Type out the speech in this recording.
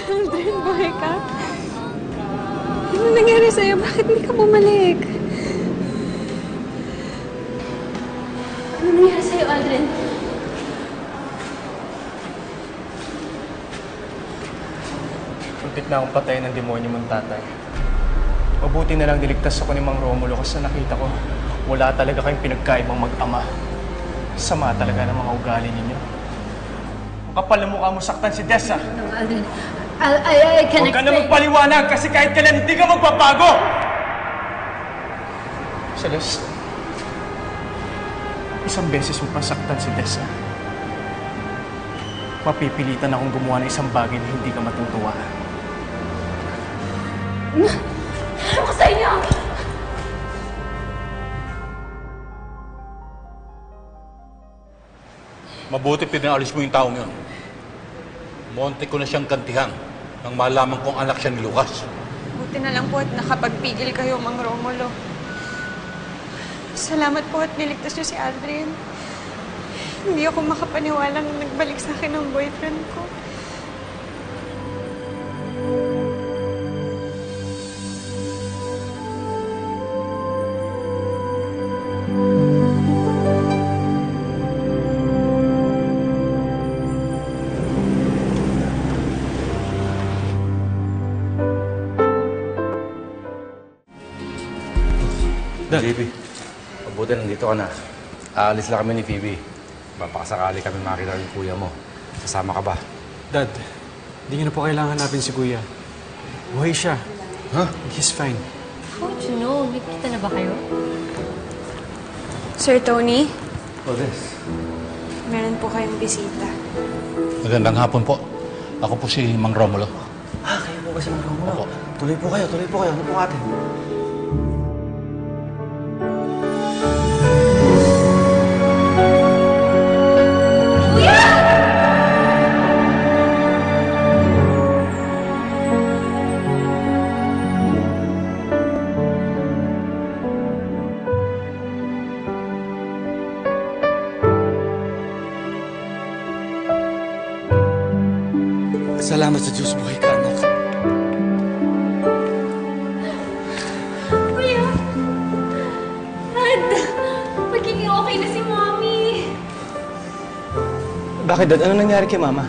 Aldrin, buhay ka? Ano nangyari sa'yo? Bakit hindi ka bumalik? Ano nangyari sa'yo, Aldrin? Muntik na akong patayin ng demonyo mong tatay. Mabuti na lang niligtas ako ni Mang Romulo kasi nakita ko wala talaga kayong pinagkaibang mag-ama. Sama talaga ng mga ugali ninyo. Ang kapal na mukha mo saktan si Dessa. No, Aldrin. I can explain. Huwag ka na magpaliwanag kasi kahit kailan hindi ka magbabago! Celeste, isang beses mo pasaktan si Dessa. Mapipilitan akong gumawa ng isang bagay na hindi ka matutuwa. Ano ko sa inyo? Mabuti pinaalis mo yung taong yun. Monte ko na siyang kantihan nang malaman kong anak siya ni Lucas. Buti na lang po at nakapagpigil kayo, Mang Romulo. Salamat po at niligtas niyo si Aldrin. Hindi ako makapaniwalang nagbalik sa akin ang boyfriend ko. Phoebe, mabuti nandito ka na. Aalis lang kami ni Phoebe. Papakasakali kami makita ng kuya mo. Sasama ka ba? Dad, hindi niyo na po kailangan hanapin si Kuya. Buhay siya. Huh? He's fine. How would you know? May kita na ba kayo? Sir Tony, Oh, this. meron po kayong bisita. Magandang hapon po. Ako po si Mang Romulo. Kayo po ba si Mang Romulo? Opo. Tuloy po kayo. Ano po ate? Salamat sa Diyos, buhay ka, anak. Kuya! Dad! Magiging okay na si Mommy! Bakit, Dad? Ano nangyari kay Mama?